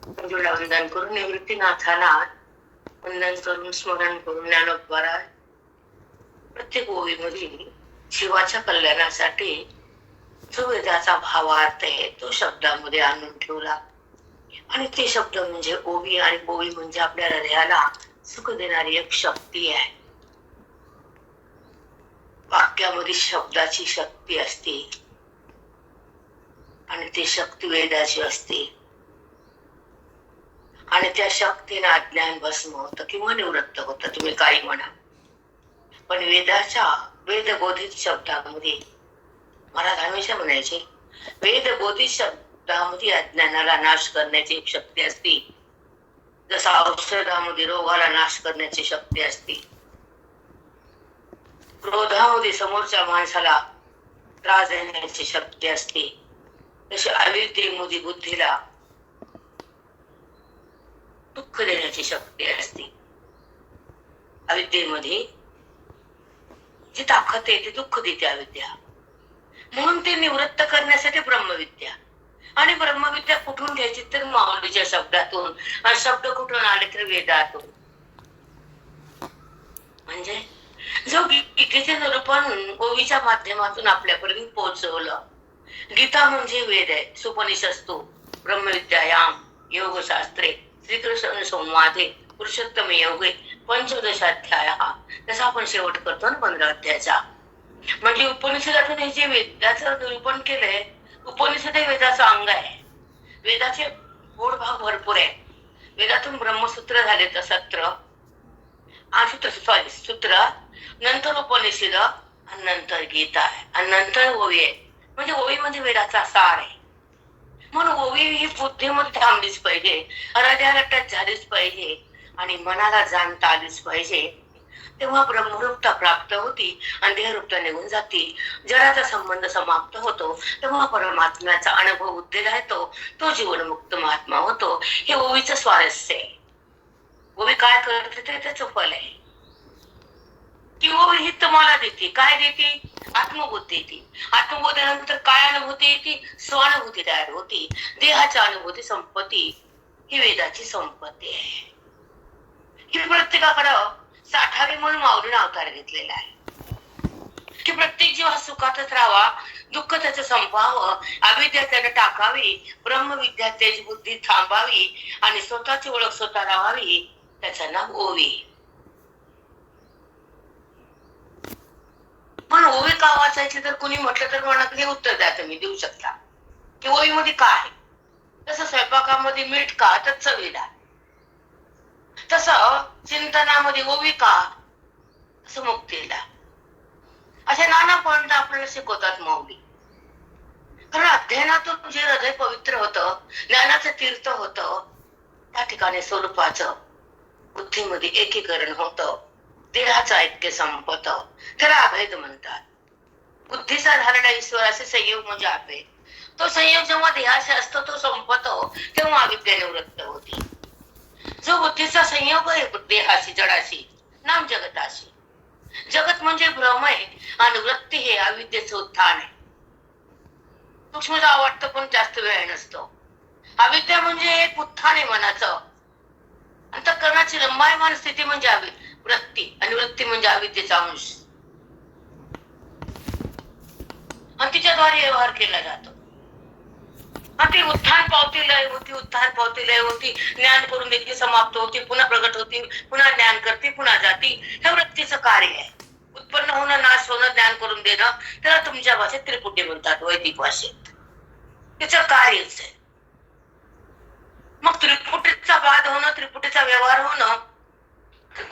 मंजुळा वंदन करून निवृत्तीनाथाला वंदन करून स्मरण करून ज्ञानोद्वारा प्रत्येक ओळीमध्ये शिवाच्या कल्याणासाठी जो वेदाचा भावार्थ आहे तो शब्दामध्ये आणून ठेवला. आणि ते शब्द म्हणजे ओवी, आणि ओवी म्हणजे आपल्या हृदयाला सुख देणारी एक शक्ती आहे. वाक्यामध्ये शब्दाची शक्ती असते आणि ती शक्ती वेदाची असते, आणि त्या शक्तीने अज्ञान भस्म होतं किंवा निवृत्त होतं, तुम्ही काही म्हणा. पण वेदबोधित शब्दामध्ये, महाराज हमेशा म्हणायचे, वेदबोधित शब्दामध्ये अज्ञानाला नाश करण्याची एक शक्ती असते, जसा औषधामध्ये रोगाला नाश करण्याची शक्ती असते, क्रोधामध्ये समोरच्या माणसाला त्रास देण्याची शक्ती असते, तशी अविद्येमध्ये बुद्धीला दुःख देण्याची शक्ती असते. अविद्येमध्ये जी ताकद आहे ती दुःख देते अविद्या. म्हणून ते निवृत्त करण्यासाठी ब्रह्मविद्या. आणि ब्रह्मविद्या कुठून घ्यायची तर माऊलीच्या शब्दातून, आणि शब्द कुठून आले तर वेदातून. म्हणजे जो गीतेचे निरूपण ओवीच्या माध्यमातून आपल्यापर्यंत पोहोचवलं. गीता म्हणजे वेद आहे, सुपनिषस्तु ब्रह्मविद्यायाम योगशास्त्रे श्रीकृष्ण संवादे पुरुषोत्तम योगे पंचदशाध्याय. तसा आपण शेवट करतो ना 15 अध्यायाचा. म्हणजे उपनिषदातून हे जे वेदाचं निरूपण केलंय, उपनिषद हे वेदाचं अंग आहे. वेदाचे गोड भाग भरपूर आहे. वेदातून ब्रह्मसूत्र झाले तर सत्र, सूत्र, नंतर उपनिषद, आणि नंतर गीता आहे, आणि नंतर ओवी आहे. म्हणजे ओवी म्हणजे वेदाचा सार आहे. म्हणून ओवी ही बुद्धीमध्ये थांबलीच पाहिजे, हृदयाला टच झालीच पाहिजे, आणि मनाला जाणता आलीच पाहिजे. तेव्हा ब्रह्मरूपता प्राप्त होती आणि देहरूपता निघून जाती. जडाचा संबंध समाप्त होतो, तेव्हा परमात्म्याचा अनुभव बुद्धीला येतो, तो जीवनमुक्त महात्मा होतो. हे ओवीचं स्वारस्य आहे. ओवी काय करते ते त्याचं फल आहे. ती ओवी ही तुम्हाला देते, काय देते? आत्मबुद्धी येते. आत्मबुद्धीनंतर काय अनुभूती येते? स्वानुभूती तयार होती. देहाची अनुभूती संपत्ती ही वेदाची संपत्ती आहे. ही प्रत्येकाकडं साठावी म्हणून माऊलीने अवतार घेतलेला आहे की प्रत्येक जीव हा सुखातच राहावा, दुःख त्याचं संपावं, अविद्या त्याला टाकावी, ब्रह्मविद्या त्याची बुद्धी थांबावी, आणि स्वतःची ओळख स्वतः राहावी. त्याचं नाव ओवी. पण ओवी का वाचायची तर कुणी म्हटलं तर म्हणा हे उत्तर द्या, तुम्ही देऊ शकता की ओवीमध्ये काय आहे. तसं स्वयंपाकामध्ये मीठ का तर चवीला, तसं चिंतनामध्ये ओवी का, तसं मुक्तीला. असे नाना पॉइंट आपल्याला शिकवतात माऊली. कारण अध्ययनातून जे हृदय पवित्र होतं, ज्ञानाचं तीर्थ होतं, त्या ठिकाणी स्वरूपाचं बुद्धीमध्ये एकीकरण होतं, देहाचं ऐक्य संपत, त्याला अभेद म्हणतात. बुद्धीचा झालेला ईश्वराचे संयोग म्हणजे अभेद. तो संयोग जेव्हा देहाशी असतो तो संपतो, तेव्हा अविद्या निवृत्त होती. जो बुद्धीचा संयोग आहे देहाशी, जडाशी, नाम जगताशी. जगत म्हणजे भ्रम आहे, आणि वृत्ती हे अविद्येचं उत्थान आहे. सूक्ष्मता वाटतं पण जास्त वेळ नसतो. अविद्या म्हणजे एक उत्थान आहे मनाचं. अंतःकरणाची लंबायमान स्थिती म्हणजे वृत्ती, आणि वृत्ती म्हणजे अविद्येचा अंश, आणि तिच्याद्वारे व्यवहार केला जातो. ती उत्थान पावती लय होती, उत्थान पावती लय होती, ज्ञान करून देखील समाप्त होती, पुन्हा प्रगट होती, पुन्हा ज्ञान करते, पुन्हा जाती. हे वृत्तीचं कार्य आहे. उत्पन्न होणं, नाश होणं, ज्ञान करून देणं, त्याला तुमच्या भाषेत त्रिपुटी म्हणतात, वैदिक भाषेत. तिचं कार्यच आहे. मग त्रिपुटीचा वाद होणं, त्रिपुटीचा व्यवहार होणं,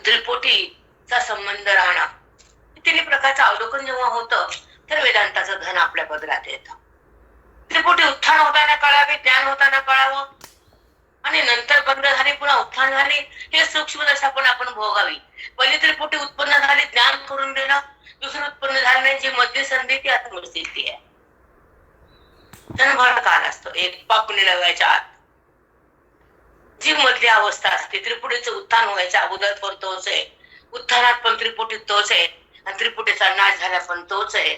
त्रिपुटीचा संबंध राहणं, तिन्ही प्रकारचं अवलोकन जेव्हा होतं तर वेदांताचं धन आपल्या पदरात येतं. त्रिपुटी उत्थान होताना कळावे, ज्ञान होताना कळावं, आणि नंतर बंद झाली पुन्हा उत्थान झाले, हे सूक्ष्म दशा पण आपण भोगावी. पहिली त्रिपुटी उत्पन्न झाली, ज्ञान करून देणं, दुसरं उत्पन्न झालं नाही, जी मध्य संधी ती आत्मस्थिती आहे. जन्मभर काल असतो एक पापणी लावायच्या आत. जी मधली अवस्था असते, त्रिपुटीचं उत्थान व्हायच्या अगोदर पण तोच आहे, उत्थानात पण त्रिपुटी तोच आहे, आणि त्रिपुटीचा नाश झाला पण तोच आहे.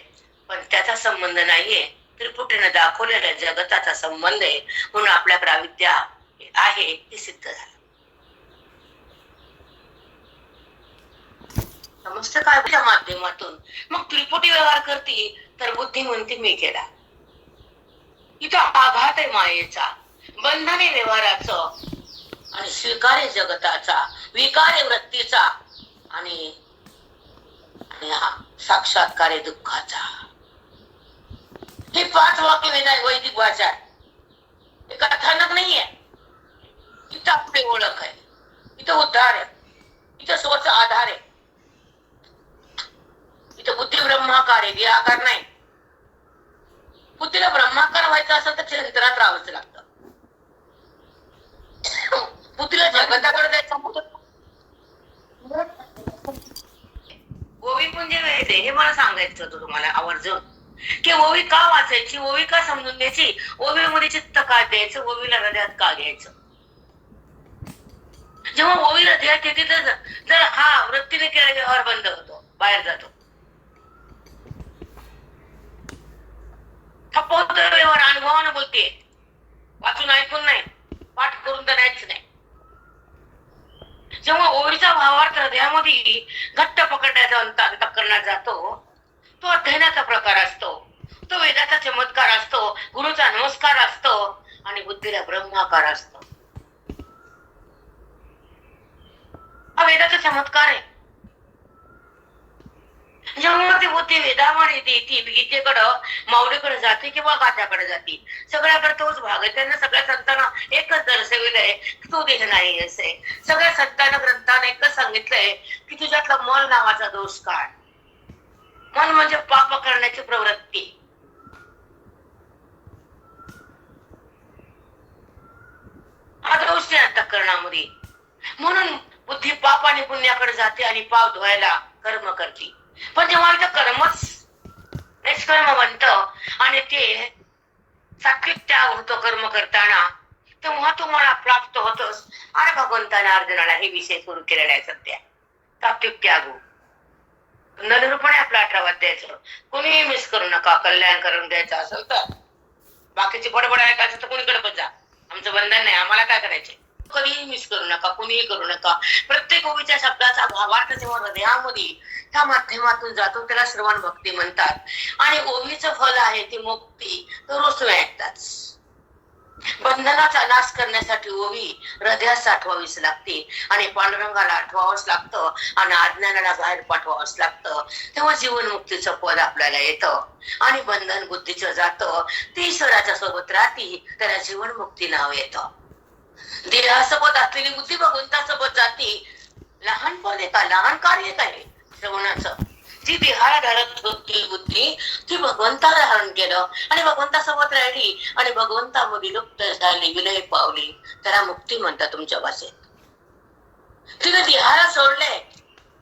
पण त्याचा संबंध नाहीये त्रिपुटीने दाखवलेल्या जगताचा संबंध आहे म्हणून आपल्याकडे अविद्या आहे हे सिद्ध झालं. समजतं काय माध्यमातून मग त्रिपुटी व्यवहार करते तर बुद्धी म्हणते मी केला. इथं आघात आहे मायेचा, बंधने व्यवहाराचं आणि स्वीकार्य जगताचा, विकार्य वृत्तीचा आणि साक्षात्कार दुःखाचा. हे 5 वाक्य वैदिक भाषा आहे, हे कथानक नाहीये. इथं आपली ओळख आहे, इथं उद्धार आहे, इथं स्वतः आधार आहे, इथं बुद्धी ब्रह्माकार आहे, देहाकार नाही. बुद्धीला ब्रह्माकार व्हायचं असेल तर यंत्रात राहावंच लागतं. बुद्धीला जगताकडे जायचं ओवी म्हणजे वेळ हे मला सांगायचं होतं तुम्हाला आवर्जून की ओवी का वाचायची, ओवी का समजून घ्यायची, ओवीमध्ये चित्त का द्यायचं, ओवीला हृदयात का घ्यायचं. जेव्हा ओवी हृदयात येते तर हा वृत्तीने केलेला व्यवहार बंद होतो, बाहेर जातो. थपवतो व्यवहार अनुभवानं बोलते, वाचून ऐकून नाही, पाठ करून तर नाहीच नाही. जेव्हा ओवीचा भावार्थ हृदयामध्ये घट्ट पकडण्याचा अंतःकरणात जातो, तो अध्ययनाचा प्रकार असतो, तो वेदाचा चमत्कार असतो, गुरुचा नमस्कार असतो आणि बुद्धीला ब्रह्माकार असतो. हा वेदाचा चमत्कार आहे. जेव्हा ती बुद्धी वेदामध्ये ती गीतेकडं माऊलीकडे जाते किंवा गाथ्याकडे जाते, सगळ्याकडे तोच भाग आहे. त्यांना सगळ्या संतांना एकच दर्शविलंय की तो देह नाही असे. सगळ्या संतांना ग्रंथाने एकच सांगितलंय की तुझ्यातला मन नावाचा दोष काढ. मन म्हणजे पाप करण्याची प्रवृत्ती. हा दोष आहे अंतःकरणामध्ये. म्हणून बुद्धी पाप आणि पुण्याकडे जाते आणि पाप धुवायला कर्म करते. पण जेव्हा इथं कर्मच निष्कर्म बनतं आणि ते सात्विक त्याग होतो कर्म करताना, तेव्हा तुम्हाला प्राप्त होतोस. आणि भगवंताने अर्जुनाला हे विषय सुरू केलेला आहे सध्या, सात्विक त्याग. नलरूपणे आपला 18 अध्यायाचं कोणीही मिस करू नका. कल्याण करून द्यायचं असेल तर बाकीची बडबड ऐकायचं तर कोणीकडे पण जा, आमचं बंधन नाही, आम्हाला काय करायचंय. कधीही मिस करू नका, कुणीही करू नका. प्रत्येक ओवीच्या शब्दाचा भावार्थ जेव्हा हृदयामध्ये त्या माध्यमातून जातो त्याला श्रवण भक्ती म्हणतात. आणि ओवीचं फल आहे ती मुक्ती, तो रोज ऐकतात. बंधनाचा नाश करण्यासाठी ओवी हृदयात साठवावीच लागते आणि पांडुरंगाला आठवावंच लागतं आणि अज्ञानाला बाहेर पाठवावंच लागतं. तेव्हा जीवनमुक्तीचं पद आपल्याला येतं आणि बंधन बुद्धीचं जातं. ती ईश्वराच्या सोबत राहती, त्याला जीवनमुक्ती नाव येतं. देहासोबत असलेली बुद्धी भगवंतासोबत जाती. लहान पद आहे का, लहान कार्य काय श्रवणाचं. जी देहाला धरत होती बुद्धी, ती भगवंताला धारण केलं आणि भगवंतासोबत राहिली आणि भगवंतामध्ये लुप्त झाली, विलय पावली. त्याला मुक्ती म्हणतात तुमच्या भाषेत. तिने देहाला सोडले,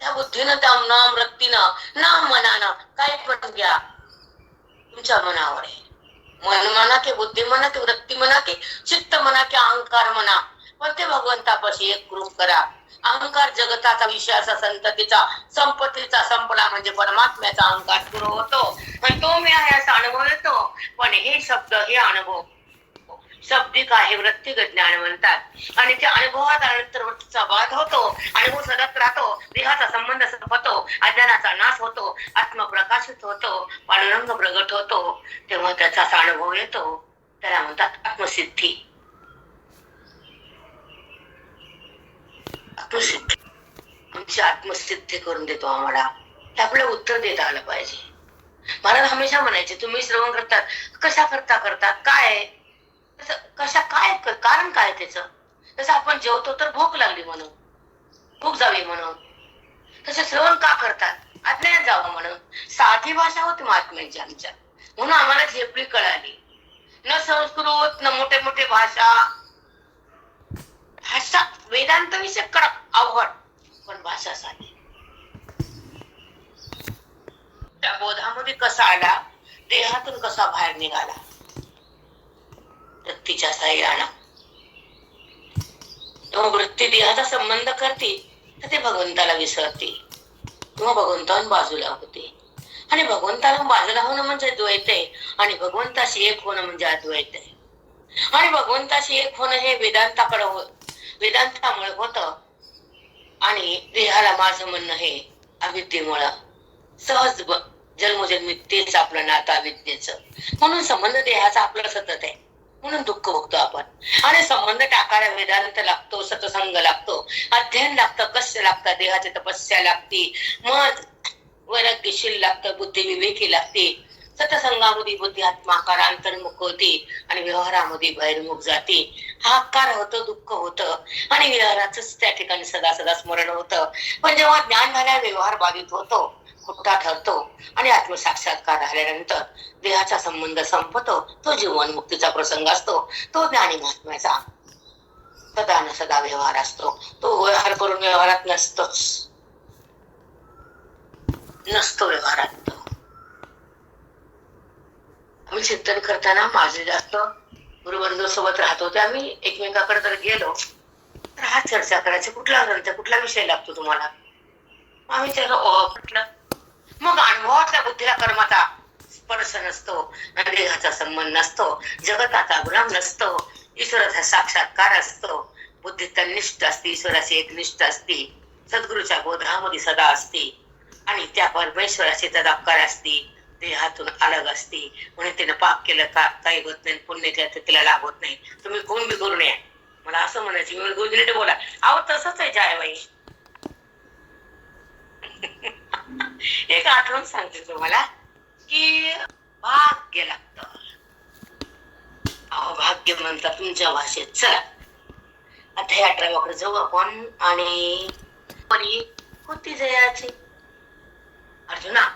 त्या बुद्धीनं, त्या नाम वृत्तीनं, नाम मनानं काही पण घ्या, तुमच्या मनावर आहे. मन म्हणा की बुद्धी म्हणा की वृत्ती म्हणा की चित्त म्हणा की अहंकार म्हणा, पण ते भगवंतापाशी एक ग्रुप करा. अहंकार जगताचा विषयाचा संततीचा संपत्तीचा संपला म्हणजे परमात्म्याचा अहंकार सुरू होतो आणि तो मी आहे असा अनुभव येतो. पण हे शब्द, हे अनुभव शब्दिक आहे, वृत्तिगत ज्ञान म्हणतात. आणि त्या अनुभवात आल्यानंतर वृत्तीचा बाध होतो, अनुभव सतत राहतो, देहाचा संबंध होतो, अज्ञानाचा नाश होतो, आत्मा प्रकाशित होतो, पांडुरंग प्रगट होतो. तेव्हा त्याचा अनुभव येतो, त्याला म्हणतात आत्मसिद्धी. आत्मसिद्धी म्हणजे आत्मसिद्धी करून देतो आम्हाला. ते आपल्याला उत्तर देता आलं पाहिजे. महाराज हमेशा म्हणायचे, तुम्ही श्रवण करतात, कशा करतात काय कशा काय कारण काय त्याचं. तसं आपण जेवतो तर भूक लागली म्हणून, भूक जावी म्हणून. तसं श्रवण का करतात, अज्ञान जावं म्हणून. साधी भाषा होती महात्म्यांची आमच्या, म्हणून आम्हाला झेपली कळाली. न संस्कृत न मोठे मोठे भाषा वेदांत विषय कडक अवघड, पण भाषा साधी. त्या बोधामध्ये कसा आला, देहातून कसा बाहेर निघाला, वृत्तीच्या साह्यानं. तेव्हा वृत्ती देहाचा संबंध करते तर ते भगवंताला विसरते किंवा भगवंताहून बाजूला होते. आणि भगवंताला बाजूला होणं म्हणजे द्वैत आहे, आणि भगवंताशी एक होणं म्हणजे अद्वैत आहे. आणि भगवंताशी एक होणं हे वेदांतामुळे होतं, आणि देहाला माझं म्हणणं हे अविद्येमुळं सहज जन्मोजन्मी तेच आपलं नातं अविद्येचं. म्हणून संबंध देहाचा आपला सतत आहे, म्हणून दुःख भोगतो आपण. आणि संबंध टाकायला वेदांत लागतो, सतसंग लागतो, अध्ययन लागतं, कष्ट लागतं, देहाची तपस्या लागते, मन वैराग्यशील लागतं, बुद्धी विवेकी लागते. सतसंगामध्ये बुद्धी आत्माकार अंतर्मुख होते आणि व्यवहारामध्ये बहिर्मुख जाते. हाकार होतं, दुःख होतं, आणि व्यवहाराच त्या ठिकाणी सदा सदा स्मरण होतं. पण जेव्हा ज्ञान झाल्यावर व्यवहार बाधित होतो, खुट्टा ठरतो, आणि आत्मसाक्षात्कार झाल्यानंतर देहाचा संबंध संपतो. तो जीवनमुक्तीचा प्रसंग असतो, तो ज्ञानी महात्म्याचा सदा न सदा व्यवहार असतो. तो व्यवहार करून व्यवहारात नसतो व्यवहारात. आम्ही चिंतन करताना माझे जास्त गुरुबंधू सोबत राहत होते. आम्ही एकमेकाकडे जर गेलो तर हा चर्चा करायची, कुठला ग्रंथ कुठला विषय लागतो तुम्हाला, आम्ही त्याला म्हटलं. मग अनुभवातल्या बुद्धीला कर्माचा स्पर्श नसतो, देहाचा संबंध नसतो, जगताचा गुलाम नसतो, ईश्वराचा साक्षात्कार असतो, बुद्धी तन्निष्ठ असते, ईश्वराची एकनिष्ठ असते, सद्गुरूच्या बोधामध्ये सदा असते, आणि त्या परमेश्वराची तदाकार असते, देहातून अलग असते. म्हणून तिने पाप केलं का काही होत नाही, पुण्य केलं तर तिला लाभ होत नाही. तुम्ही कोण बी करू नये, मला असं म्हणायचं. मी गुजरीने बोला, अहो तसंच आहे जायबाई. एक आठवण सांगते तुम्हाला की भाग्य लागतं. अहो भाग्य म्हणतात तुमच्या भाषेत. चला आता ह्या ट्रॅककडे जाऊ आपण. आणि परी होती जयाची. अर्जुना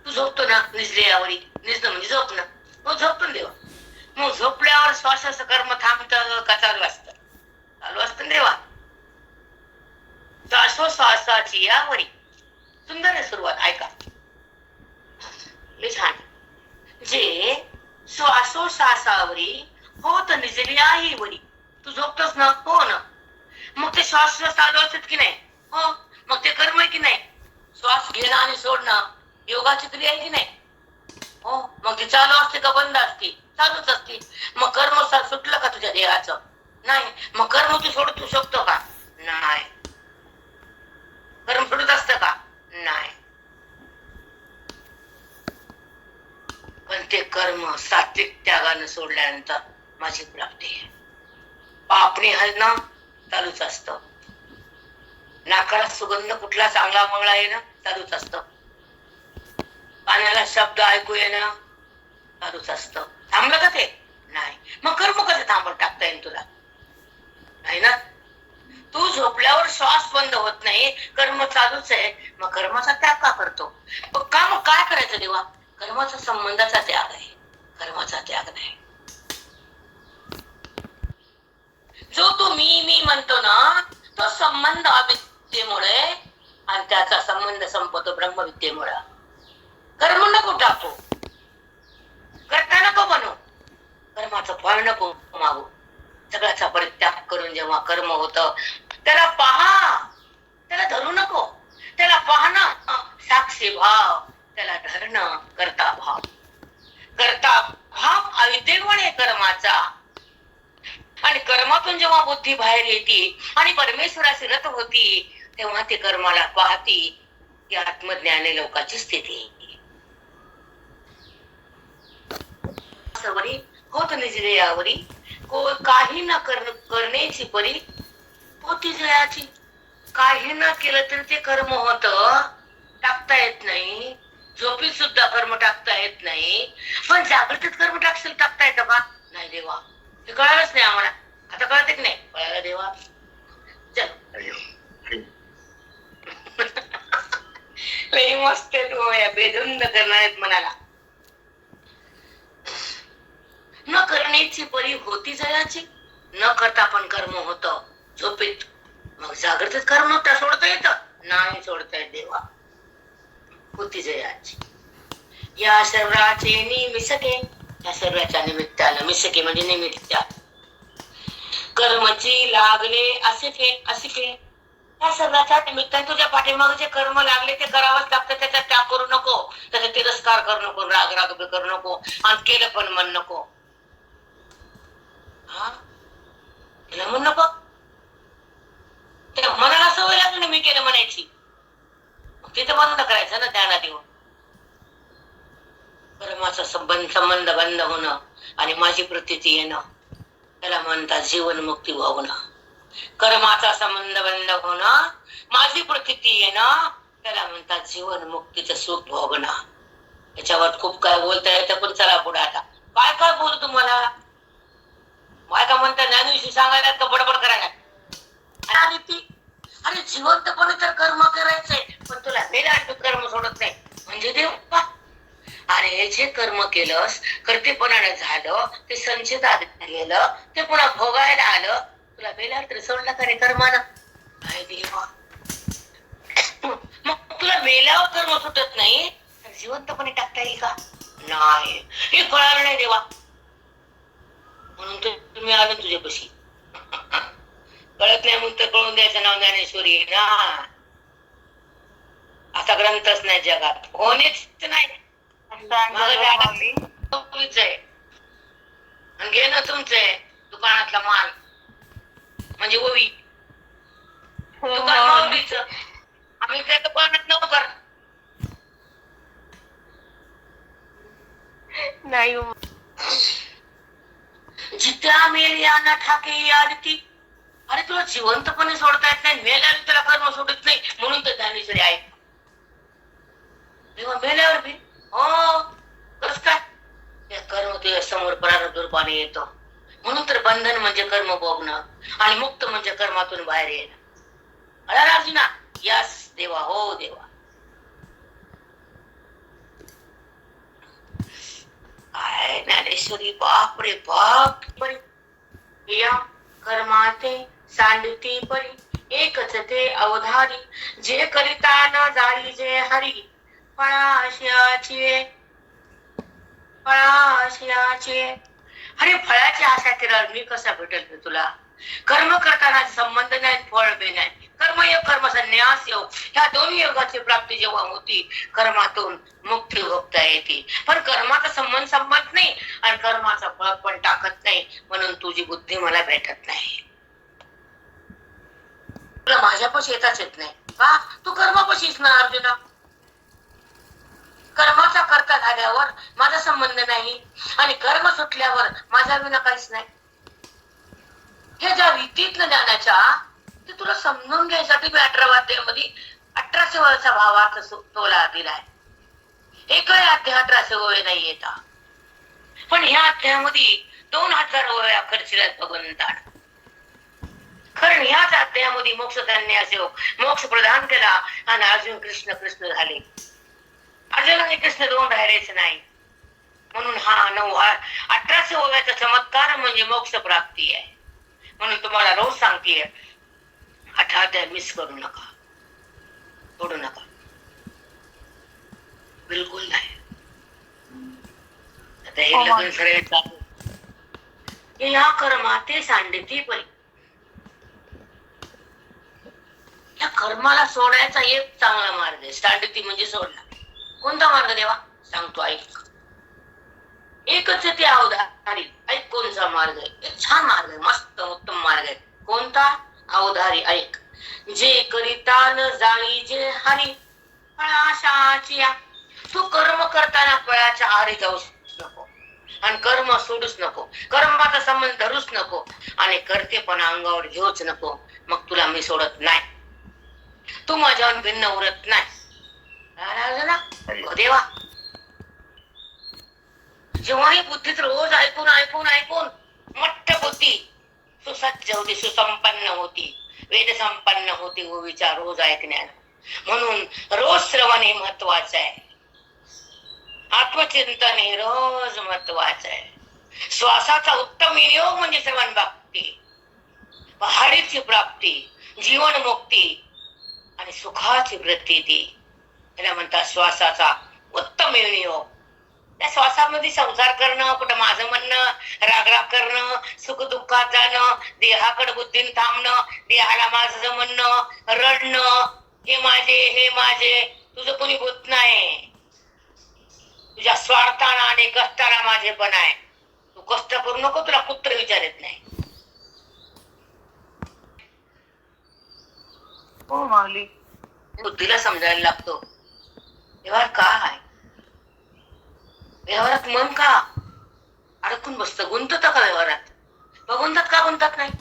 तू झोपतो ना निजल्यावरी, निजणं म्हणजे झोपणं, तो झोपतो ना देवा. मग झोपल्यावर श्वासाचं कर्म थांबतं का चालू असतं? चालू असतं देवा. श्वासोश्वासाची यावरी सुंदर आहे सुरुवात, ऐका छान. जे श्वासोश्वासावरी होत निजल्याही वरी. तू झोपतोस ना, हो ना. मग ते श्वास चालू असतात की नाही? हो. मग ते कर्म आहे की नाही? श्वास घेणं आणि सोडणं योगाची क्रिया आहे की नाही? हो. मग ती चालू असते का बंद असते? चालूच असते. मग कर्म सुटलं का तुझ्या देहाचं? नाही. मग कर्म तू सोडू शकतो का? नाही. कर्म सोडत असतं का? नाही. पण ते कर्म सात्विक त्यागानं सोडल्यानंतर माझी प्राप्ती आहे. पापणी हलणं चालूच असतं, नाकाला सुगंध कुठला चांगला मंगळा येणं चालूच असतं, कानाला शब्द ऐकू येणं चालूच असतं. थांबलं का ते? नाही. मग कर्म कसं थांबवून टाकता येईल तुला? नाही ना. तू झोपल्यावर श्वास बंद होत नाही, कर्म चालूच आहे. मग कर्माचा त्याग का करतो? मग काय करायचं देवा? कर्माचा संबंधाचा त्याग आहे, कर्माचा त्याग नाही. जो तू मी म्हणतो ना, तो संबंध अविद्येमुळे, आणि त्याचा संबंध संपतो ब्रह्मविद्येमुळे. कर्म नको टाकू, कर्ता नको बनू, कर्माचं फळ नको मागू. सगळ्याचा परित्याग करून जेव्हा कर्म होतं त्याला पहा, त्याला धरू नको. त्याला पाहणं साक्षी भाव, त्याला धरणं कर्ता भाव. कर्ता भाव अविद्येमुळे कर्माचा, आणि कर्मातून जेव्हा बुद्धी बाहेर येते आणि परमेश्वराची रत होती, तेव्हा ते कर्माला पाहती. ती आत्मज्ञानी लोकांची स्थिती. होत निजले यावरी, काही न करण्याची परी होती जयाची. काही न केलं तरी ते कर्म होत, टाकता येत नाही. झोपीत सुद्धा कर्म टाकता येत नाही. पण जागृतीत कर्म टाकता येतं का? नाही देवा. हे कळालंच नाही आम्हाला. आता कळते की नाही? कळायला देवा. लई मस्त बेधुंद करणार आहेत मनाला. न करण्याची परी होती जयाची. न करता पण कर्म होत झोपेत. मग जागृतीत कर्म सोडता येतं? नाही सोडता येत देवा. होती जयाची. या शरीराचे निमिषके, या शरीराच्या निमित्तानं, मिसके म्हणजे निमित्त, कर्मची लागले असिके, त्या सगळ्याच्या निमित्ताने तुझ्या पाठीमागे जे कर्म लागले ते करावंच लागतं. त्याचा त्याग करू नको, त्याचा तिरस्कार करू नको, राग राग करू नको, आणि केलं पण म्हण नको. हा, केलं म्हण नको. त्या मनाला सवय लागली ना मी केलं म्हणायची, तिथं बंद करायचं ना ध्यानात येऊन. कर्माचा संबंध बंद होणं आणि माझी प्रतीती येणं, त्याला म्हणतात जीवनमुक्ती होणं. कर्माचा संबंध बंद होणं, माझी प्रतीती येणं, त्याला म्हणतात जीवनमुक्तीचं सुख भोगणं. याच्यावर खूप काय बोलता येतं, पण चला पुढे आता काय काय बोलू तुम्हाला. बायका म्हणतात ज्ञानविषयी सांगायला का बडबड करायला. आणि ती अरे जिवंतपणे तर कर्म करायचंय, पण तुला मेल्यावर कर्म सोडत नाही म्हणजे देव. अरे हे जे कर्म केलंस कर्तेपणाने झालं, ते संचितात गेलं, ते पुन्हा भोगायला आलं, तुला मेल्यावर तरी सोडलं का रे कर्मानं. काय देवा, मग तुला मेल्यावर कर्म सुटत नाही तर जिवंतपणे टाकता येईल का. नाही, हे कळालं नाही देवा, म्हणून तुम्ही आलो तुझ्यापाशी. कळत नाही म्हणून तर कळून द्यायचं नाव ज्ञानेश्वरी ना. असा ग्रंथच नाही जगात, होणेच नाही. घेणं तुमचंय दुकानातला माल म्हणजे ओवी. दुकान माऊलीचं, आम्ही त्या दुकानात नोकर नाही. जित्या मेल्या ना ठाके आरती. अरे तुला जिवंतपणे सोडता येत नाही, मेल्यावर त्याला कर्म सोडत नाही, म्हणून तर ज्ञानेश्वरी आहे. तेव्हा मेल्यावर बी हो कस काय कर्म तुझ्या समोर प्रारब्ध रूपाने येतो. म्हणून तर बंधन म्हणजे कर्म भोगणं आणि मुक्त म्हणजे कर्मातून बाहेर येणं. अरे अर्जुना, यस देवा, हो देवा. काय ज्ञानेश्वरी, बाप रे बाप. या कर्माते सांडती परी, एकच ते अवधारी, जे करिता न जाई जे हरी, फळाशियाचे फळाशियाचे. अरे फळाची आशा केल्यावर मी कसा भेटेल तुला. कर्म करताना संबंध नाही, फळ बी नाही. कर्म योग कर्म संन्यास योग, ह्या दोन्ही योगाची प्राप्ती जेव्हा होती, कर्मातून मुक्ती भोगता येते. पण कर्माचा संबंध नाही आणि कर्माचा फळ पण टाकत नाही, म्हणून तुझी बुद्धी मला भेटत नाही. तुला माझ्यापाशी येताच येत नाही का, तू कर्मापाशीच ना अर्जुना. कर्माचा करता झाल्यावर माझा संबंध नाही आणि कर्म सुटल्यावर माझा विना काहीच नाही. हे ज्या रीतीतलं ज्ञानाच्या ते तुला समजून घ्यायसाठी मी 18व्या अध्यायामध्ये 1800 वेळचा भावार्थ तोला दिलाय. एकही अध्याय 1800 वेळ नाही येता, पण ह्या अध्यायामध्ये 2000 वेळा खर्चिल्यात भगवंतानं. कारण ह्याच अध्यायामध्ये मोक्ष संन्यास योग, मोक्ष प्रदान केला आणि अर्जुन कृष्ण कृष्ण झाले. अर्जुन आणि कृष्ण दोन राहिलेच नाही. म्हणून हा 1800 ओव्याचा चमत्कार म्हणजे मोक्ष प्राप्ती आहे. म्हणून तुम्हाला रोज सांगतेय 18 अध्याय मिस करू नका, सोडू नका, बिलकुल नाही. आता हे लग्न सगळे चालू, या कर्माते सांडती परी. या कर्माला सोडायचा एक चांगला मार्ग आहे. सांडती म्हणजे सोडला. कोणता मार्ग देवा सांगतो, ऐक. एकच ते अवधारी, ऐक कोणता मार्ग आहे. एक छान मार्ग आहे, मस्त उत्तम मार्ग आहे. कोणता? अवधारी, ऐक. जे करिता न जाळी जे हरी, फळाशाची. तू कर्म करताना फळाच्या आहारी जाऊच नको आणि कर्म सोडूच नको, कर्माचा संबंध धरूच नको आणि करतेपणा अंगावर घेऊच नको. मग तुला मी सोडत नाही, तू माझ्यावर भिन्न उरत नाही ना देवा. जेव्हा ही बुद्धीत रोज ऐकून ऐकून ऐकून मट्ट बुद्धी सुसज्ज होती, सुसंपन्न होती, वेद संपन्न होती व विचार रोज ऐकण्यानं. म्हणून रोज श्रवण हे महत्वाचं आहे. आत्मचिंतन हे रोज महत्वाचं आहे. श्वासाचा उत्तम विनियोग म्हणजे श्रवण भक्ती, पहाडीची प्राप्ती, जीवन मुक्ती आणि सुखाची प्रतीती. त्याला म्हणतात श्वासाचा उत्तम विनियोग. त्या श्वासामध्ये संसार करणं, कुठं माझं म्हणणं, रागराग करणं, सुख दुःखात जाणं, देहाकडे बुद्धीन थांबणं, देहाला माझं म्हणणं, रडणं, हे माझे, तुझं कोणी होत नाही. तुझ्या स्वार्थानं आणि कष्टाला माझे पण आहे. तू कष्ट करू नको, तुला पुत्र विचारत नाही. हो माऊली. बुद्धीला समजायला लागतो व्यवहार का आहे, व्यवहारात मन का अडकून बसतं, गुंतत का व्यवहारात, भगवंतात का गुंतत नाही,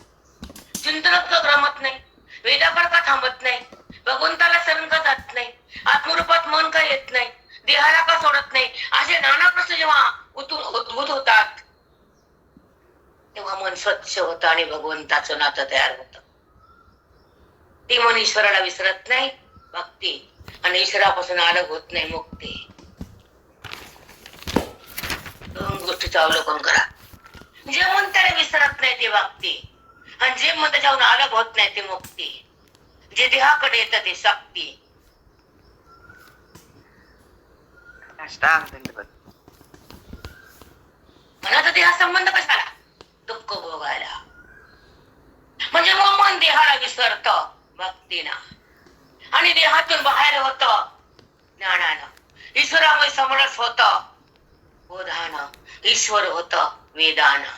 चिंतनात का रमत नाही, वेदाकडे का थांबत नाही, भगवंताला शरण का जात नाही, आत्मरूपात मन का येत नाही, देहाला का सोडत नाही. असे नाना प्रश्न जेव्हा उद्भूत होतात तेव्हा मन स्वच्छ होतं आणि भगवंताचं नातं तयार होतं. ते मन ईश्वराला विसरत नाही, भक्ती, आणि ईश्वरापासून अलग होत नाही, मुक्ती. दोन गोष्टीचं अवलोकन करा. जे मन त्याला विसरत नाही ते भक्ती, आणि जे मन त्याच्याहून अलग होत नाही ते मुक्ती. जे देहाकडे येतं ते शक्ती. मनाचा देहा संबंध कशाला, दुःख भोगायला. म्हणजे मग मन देहाला विसरत भक्तीनं, आणि देहातून बाहेर होत ज्ञानानं, ईश्वरामध्ये समरस होत बोधानं, ईश्वर होत वेदानं.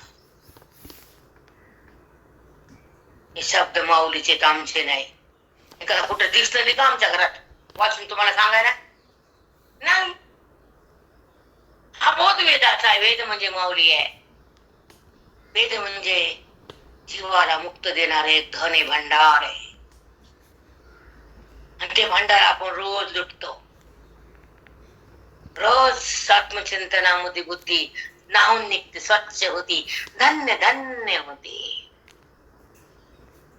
हे शब्द माऊलीचे आमचे नाही. एखादा कुठे दिसलं का आमच्या घरात वाचून तुम्हाला सांगायला नाही. हा बोध वेदाचा आहे. वेद म्हणजे माऊली आहे. वेद म्हणजे जीवाला मुक्त देणारे एक धन आहे, भंडार आहे. आणि ते भंडार आपण रोज लुटतो. रोज आत्मचिंतनामध्ये बुद्धी नाहून निघते, स्वच्छ होती, धन्य धन्य होती.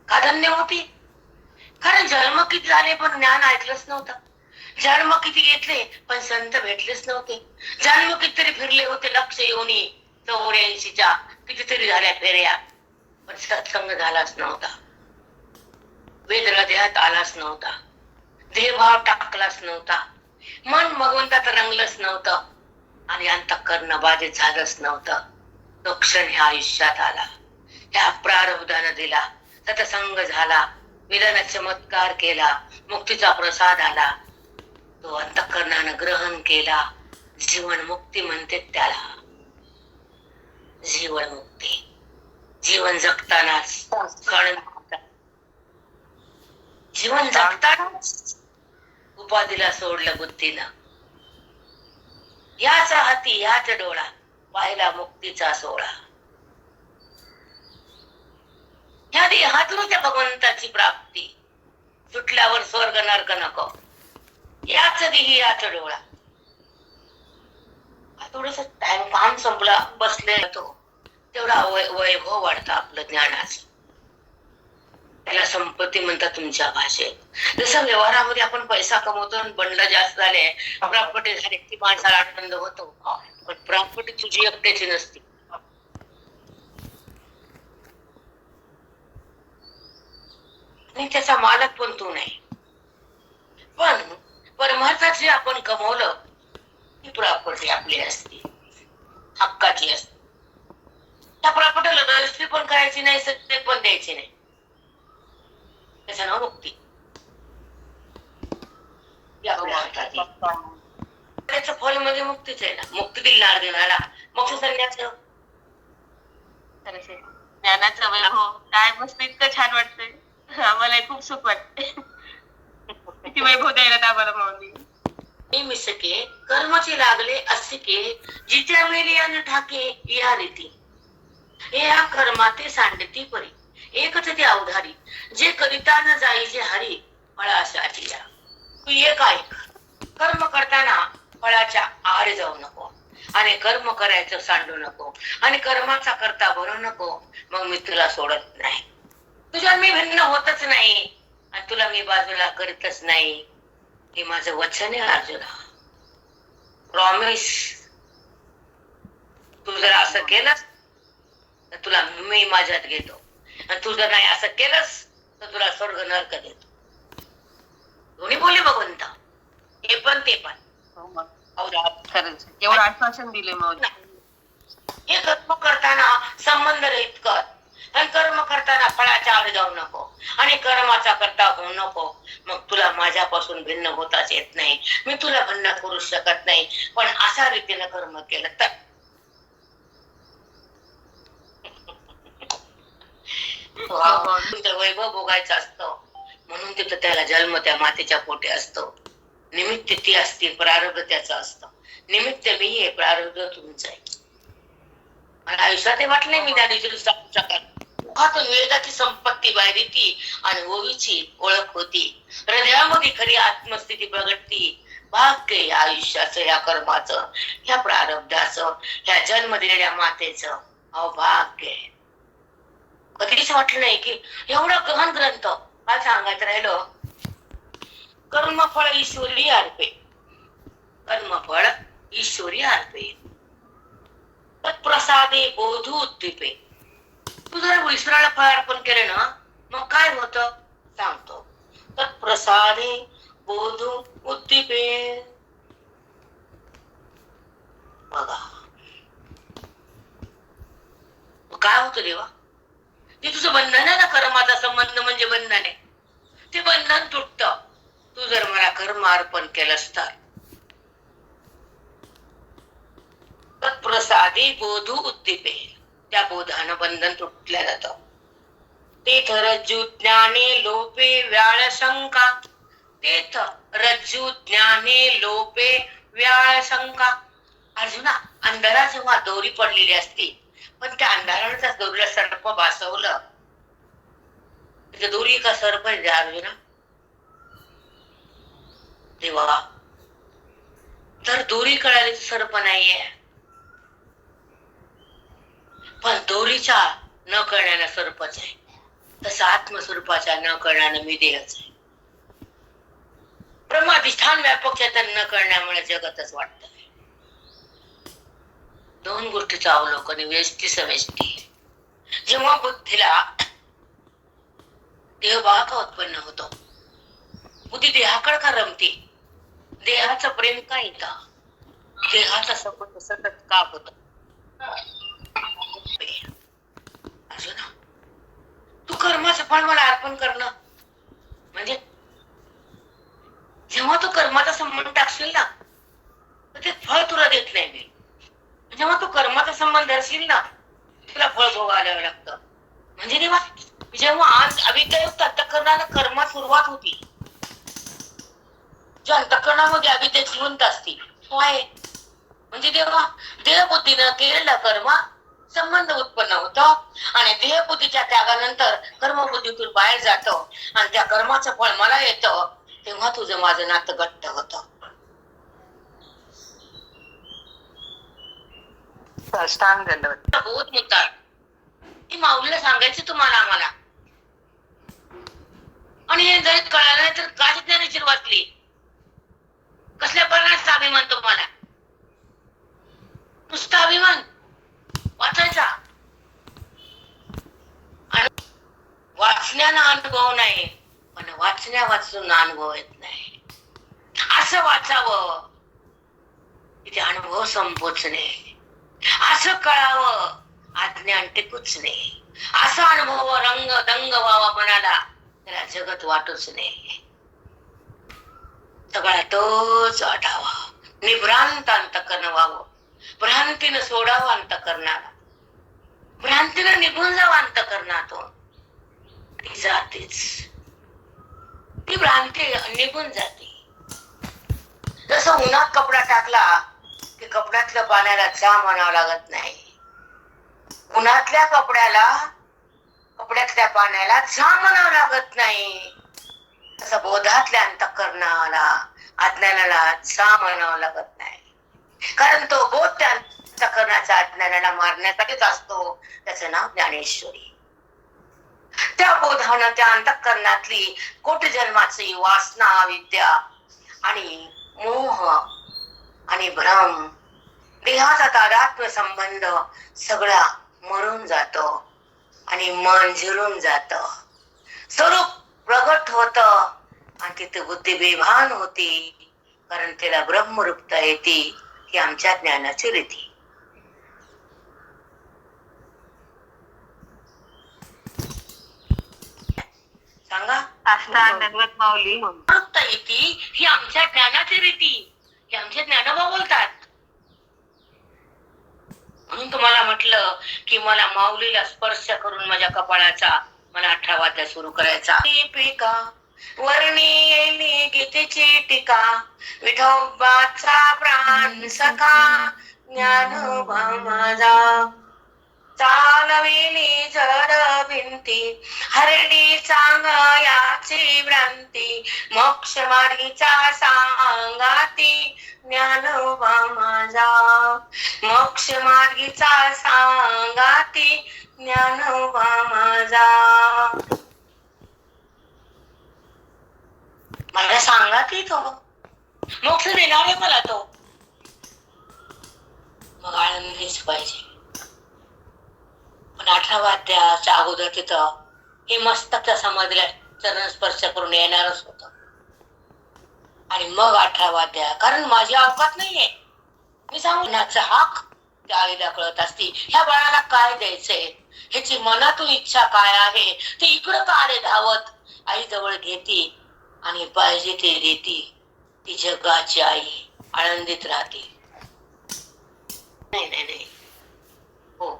का धन्य होती? कारण जन्म किती झाले पण ज्ञान ऐकलंच नव्हतं. जन्म किती घेतले पण संत भेटलेच नव्हते. जन्म कितीतरी फिरले होते, लक्ष योनी 84च्या कितीतरी झाल्या फेऱ्या, पण सत्संग झालाच नव्हता. वेद हृदयात आलाच नव्हता. देहभाव टाकलाच नव्हता. मन भगवंतात रंगलंच नव्हतं, आणि अंतःकरण बाधित झालंच नव्हतं. तो क्षण ह्या आयुष्यात आला, ह्या प्रारब्धानं दिला, सत्संग झाला, विधान चमत्कार केला, मुक्तीचा प्रसाद आला, तो अंतःकरणानं ग्रहण केला. जीवन मुक्ती म्हणते त्याला. जीवन मुक्ती, जीवन जगतानाच जीवन जगतानाच उपाधीला सोडलं बुद्धीनं. याच हाती याच डोळा पाहिला मुक्तीचा सोहळा. ह्या देहातून त्या भगवंताची प्राप्ती, सुटल्यावर स्वर्ग नरक नको. याच देही याच डोळा. थोडस टाइम काम संपला, बसले तो तेवढा वैभव वाढतं आपलं ज्ञानाचं. त्याला संपत्ती म्हणतात तुमच्या भाषेत. जसं व्यवहारामध्ये आपण पैसा कमवतो आणि बंड जास्त झाले, प्रॉपर्टी झाली ती माणसाला आनंद होतो, पण प्रॉपर्टी तुझी एकट्याची नसते. आणि त्याचा मालक पण तू नाही. पण परमार्थात जे आपण कमवलं ती प्रॉपर्टी आपली असते, हक्काची असते. त्या प्रॉपर्टीला रजिस्ट्री पण करायची नाही, सत्य पण द्यायची नाही. त्याचं नाव मुक्ती. त्याचं फल म्हणजे मुक्तीच आहे ना. मुक्ती दिलणार देणारा मोक्ष संन्यास. ज्ञानाचं वैभव काय मस्त, इतकं छान वाटतंय आम्हाला, खूप सुख वाटते. किती वैभव द्यायला आम्हाला माऊली. मिसके कर्मचे लागले असिके, जिच्या वेळी अन ठाके या रीती. या कर्माते सांडती परी, एकच ते अवधारी, जे करिता न जाईचे हरी फळासाठी या. तू एक ऐक, कर्म करताना फळाच्या आड जाऊ नको, आणि कर्म करायचं सांडू नको, आणि कर्माचा करता बनू नको. मग मी तुला सोडत नाही. तुझ्या मी भिन्न होतच नाही, आणि तुला मी बाजूला करतच नाही. हे माझं वचन आहे अर्जुना, प्रॉमिस. तू जर असं केलंस तर तुला मी माझ्यात घेतो, आणि तू जर नाही असं केलंस तर तुला स्वर्ग नरक देतो. दोन्ही बोलले भगवंत, हे पण ते पण. खरंच एवढं आश्वासन दिले मग. हे कर्म करताना संबंध रहित कर, आणि कर्म करताना फळाच्या आड जाऊ नको, आणि कर्माचा करता होऊ नको. मग तुला माझ्यापासून भिन्न होताच येत नाही, मी तुला भिन्न करू शकत नाही. पण अशा रीतीने कर्म केलं तर तुमचं वैभव भोगायचं असतं, म्हणून तिथं त्याला जन्म त्या मातेच्या पोटी असतो. निमित्त ती असते, प्रारब्ध त्याचं असतं. निमित्त मी आहे, प्रारब्ध तुमचं आहे. मला आयुष्यात वाटलं नाही मी त्या दिवशी सांगू शकत. मुखातून वेदाची संपत्ती बाहेर ती आणि ओवीची ओळख होती. हृदयामध्ये खरी आत्मस्थिती प्रगटती. भाग्य या आयुष्याचं, या कर्माचं, ह्या प्रारब्धाचं, ह्या जन्म दिलेल्या मातेचं अभाग्य. कधीच वाटलं नाही की एवढा गहन ग्रंथ काय सांगायचं राहिलं. कर्मफळ ईश्वरी अर्पे, कर्मफळ ईश्वरी अर्पे, तत्प्रसादे बोधू उद्दीपे. तू जर ईश्वराला फळ अर्पण केले ना, मग काय होतं सांगतो. तत्प्रसादे बोधू उद्दीपे. बघा काय होतं देवा, ते तुझं बंधन आहे ना, कर्माचा संबंध म्हणजे बंधन आहे. ते बंधन तुटत तू जर मला कर्म अर्पण केलंस तर. तत्प्रसादी बोधू उद्दीपे, त्या बोधानं बंधन तुटल्या जातं. तेथ रज्जू ज्ञाने लोपे व्याळ शंका, तेथ रज्जू ज्ञाने लोपे व्याळ शंका. अर्जुना, अंधारा जेव्हा दोरी पडलेली असती, पण त्या अंधारानं त्या दोरीला सर्प बसवलं, दोरी का सर्प आहे अर्जुना? तेव्हा तर दोरी कळाली सर्प नाहीये, पण दोरीच्या न कळण्यानं सर्पच आहे. तसं आत्मस्वरूपाच्या न कळण्यानं मी देहच आहे. ब्रह्माधिष्ठान व्यापक चेतन न कळण्यामुळे जगतच वाटत. दोन गोष्टीचं अवलोकन, व्यष्टी समेष्टी. जेव्हा बुद्धीला देहभाव का उत्पन्न होतो, बुद्धी देहाकडे का रमते, देहाचं प्रेम का येतं, देहाचा संबंध सतत का होतो. अर्जुना, तू कर्माचं फळ मला अर्पण करणं म्हणजे, जेव्हा तू कर्माचा संबंध टाकशील ना, तर ते फळ तुला देत नाही मी. जेव्हा तू कर्माचा संबंध धरशील ना, तुला फळ भोगायला लागतं. म्हणजे तेव्हा जेव्हा आज अविद्यायुक्त अंतःकरणाला कर्मात सुरुवात होती, ज्या अंतःकरणामध्ये अविद्या जिवंत असते तो आहे, म्हणजे तेव्हा देहबुद्धीनं केलेला कर्म संबंध उत्पन्न होतो, आणि देहबुद्धीच्या त्यागानंतर कर्मबुद्धीतून बाहेर जातो, आणि त्या कर्माचं फळ मला येतं. तेव्हा तुझं माझं नातं घट्ट होतं. बोध मुद्दा ही माऊलीला सांगायची तुम्हाला आम्हाला. आणि हे जरी कळालं नाही तर काय ज्ञानाची वाचली, कसल्या प्रकारचा अभिमान तुम्हाला? नुसता अभिमान वाचायचा, वाचण्यानं अनुभव नाही, पण वाचण्या वाचून अनुभव येत नाही. असं वाचावं की ते अनुभव संपोच नाही, असं कळावं अज्ञान टिकूच नाही, असा अनुभव रंग दंग व्हावा मनाला, त्याला जगत वाटूच नाही. सगळा तोच वाटावा, निभ्रांत अंतकरण व्हावं, भ्रांतीनं सोडावं अंतकरणाला, भ्रांतीनं निघून जावं अंतकरणातून. ती जातेच, ती भ्रांती निघून जाते. जसं उन्हात कपडा टाकला की कपड्यातल्या पाण्याला चा म्हणावं लागत नाही, उन्हातल्या कपड्यातल्या पाण्याला चा म्हणावं लागत नाही. तसं बोधातल्या अंतःकरणाला, अज्ञानाला चा म्हणावं लागत नाही, कारण तो बोध त्या अंतःकरणाच्या अज्ञानाला मारण्यासाठीच असतो. त्याचं नाव ज्ञानेश्वरी. त्या बोधानं त्या अंतःकरणातली कोटी जन्माची वासना, विद्या आणि मोह आणि भ्रम, देहाचा तादात्म्य संबंध सगळा मरून जातो, आणि मन झिरून जात, स्वरूप प्रगट होत, आणि तिथे बुद्धी बेभान होती. कारण तिला ब्रह्मरूपता येते ही आमच्या ज्ञानाची रीती. सांगा. दंडवत माऊली. ब्रह्मरूपता येते ही आमच्या ज्ञानाची रीती, हे आमचे ज्ञानोबा बोलतात. म्हणून तुम्हाला म्हटलं की मला माऊलीला स्पर्श करून माझ्या कपाळाचा मला 18 वाद्य सुरू करायचा. पिका वर्णी येली गीतेची टीका, विठोबाचा प्राण सखा ज्ञानोबा माझा. चालविली जड भिंती हरडी चांगयाची भ्रांती, मोक्ष मार्गीचा सांगाती ज्ञानोबा माझा. मोक्ष मार्गीचा सांगाती ज्ञानोबा माझा. मला सांगा की तो मोक्ष देणार आहे मला तो. मग आनंदीच पाहिजे. पण 18 वाद्याच्या अगोदर तिथं हे मस्तक समजल्या चरण स्पर्श करून येणारच होत. आणि मग 18 वाद्या, कारण माझी अवकात नाहीये. मी सांगण्याचा हाक त्या आईला कळत असती. ह्या बाळाला काय द्यायचंय, ह्याची मनातून इच्छा काय आहे ते इकडं का आले धावत आई जवळ घेती आणि पाहिजे ते देती. ती जगाची आई आनंदित राहते. नाही नाही नाही हो.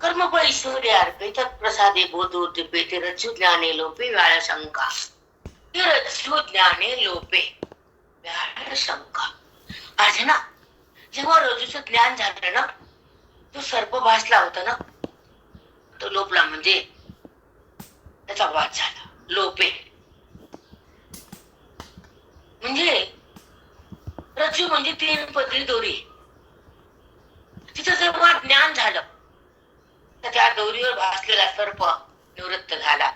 कर्मफळ ईश्वरी अर्पे तत्प्रसादे बोधोद्दीपे ते रज्जु ज्ञाने लोपे व्याळ शंका. ते रज्जु ज्ञाने लोपे व्याळ शंका. आज ना जेव्हा रज्जूचं ज्ञान झालं ना, तो सर्प भासला होता ना, तो लोपला. म्हणजे त्याचा वाद झाला. लोपे म्हणजे रज्जू म्हणजे 3 पदरी दोरी. तिचं जेव्हा ज्ञान झालं तर त्या दोरीवर भासलेला सर्प निवृत्त झाला.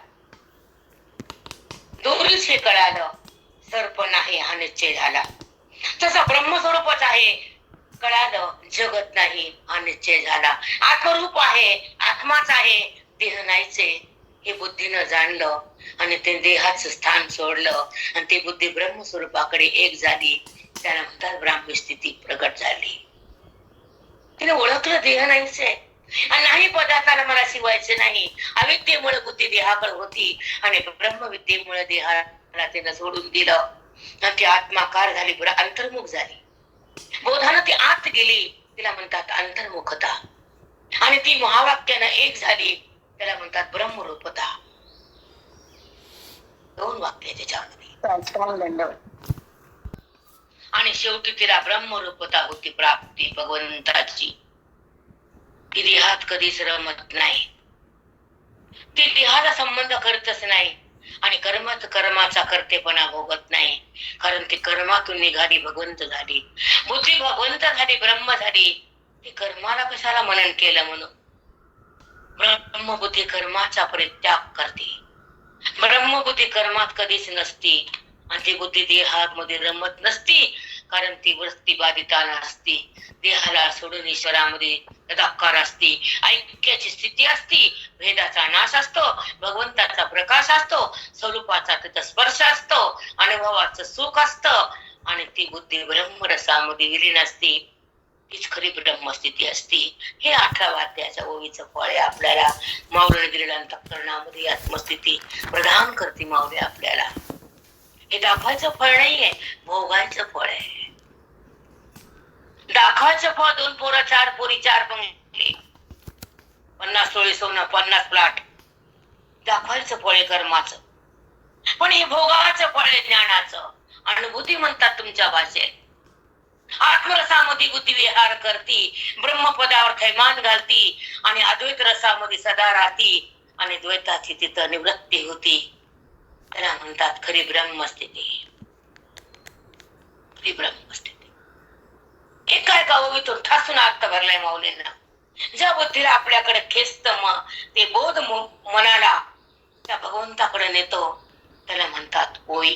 दोरीच हे कळालं, सर्प नाही हा निश्चय झाला. तसा ब्रह्मस्वरूपच आहे कळालं, जगत नाही हा निश्चय झाला. आत्मरूप आहे, आत्माच आहे, देह नाहीचे हे बुद्धीनं जाणलं आणि ते देहाचं स्थान सोडलं आणि ती बुद्धी ब्रह्मस्वरूपाकडे एक झाली. त्याला म्हणतात ब्राह्मी स्थिती प्रगट झाली. तिने ओळखलं देह नाहीचे आणि नाही पदार्थाला मला शिवायचे नाही. अविद्येमुळे बुद्धी देहाकडे होती आणि ब्रह्मविद्येमुळे देहाला तिनं सोडून दिलं आणि ती आत्माकार झाली, अंतर्मुख झाली. बोधानं ती आत गेली, तिला म्हणतात अंतर्मुखता. आणि ती महावाक्यानं एक झाली, त्याला म्हणतात ब्रह्मरूपता. 2 वाक्य त्याच्यामध्ये. आणि शेवटी तिला ब्रह्मरूपता होती प्राप्ती भगवंताची. ती देहात कधीच रमत नाही, ती देहाला संबंध करतच नाही आणि कर्माचा करतेपणा भोगत नाही. कारण ती कर्मातून निघाली, भगवंत झाली. बुद्धी भगवंत झाली, ब्रह्म झाली. ती कर्माला कशाला मनन केलं म्हणून. ब्रह्मबुद्धी कर्माचा परित्याग करते. ब्रह्मबुद्धी कर्मात कधीच नसती आणि ती बुद्धी देहामध्ये रमत नसती. कारण ती वृत्ती बाधिता नसती. देहाला सोडून ईश्वरामध्ये तदाकार असती. ऐक्याची स्थिती असती. भेदाचा नाश असतो, भगवंताचा प्रकाश असतो, स्वरूपाचा तिथं स्पर्श असतो, अनुभवाचं सुख असतं आणि ती बुद्धी ब्रह्मरसामध्ये विलीन असती. तीच खरी ब्रह्मस्थिती असती. हे 18 वाद्याच्या ओवीचं फळ आहे. आपल्याला माऊलीने दिलेल्या अंतःकरणामध्ये आत्मस्थिती प्रदान करते माऊली आपल्याला. हे दाखवायचं फळ नाहीये, भोगायचं फळ आहे. दाखवायचं फळ 2 पोरं 4 पोरी 4 बंगले 50 तोळे सोनं 50 प्लॉट. दाखवायचं फळ आहे कर्माचं. पण हे भोगाचं फळ आहे ज्ञानाचं. अनुभूती म्हणतात तुमच्या भाषेत. आत्मरसामध्ये बुद्धी विहार करती, ब्रह्मपदावर थैमान घालती आणि अद्वैत रसामध्ये सदा राहती आणि द्वैताची तिथं निवृत्ती होती. त्याला म्हणतात खरी ब्रह्मस्थिती. खरी ब्रह्मस्थिती. एका एका ओवीतून ठासून अर्थ भरलाय माऊलींना. ज्या बुद्धीला आपल्याकडे खेचत ते बोध मनाला त्या भगवंताकडे नेतो त्याला म्हणतात ओवी.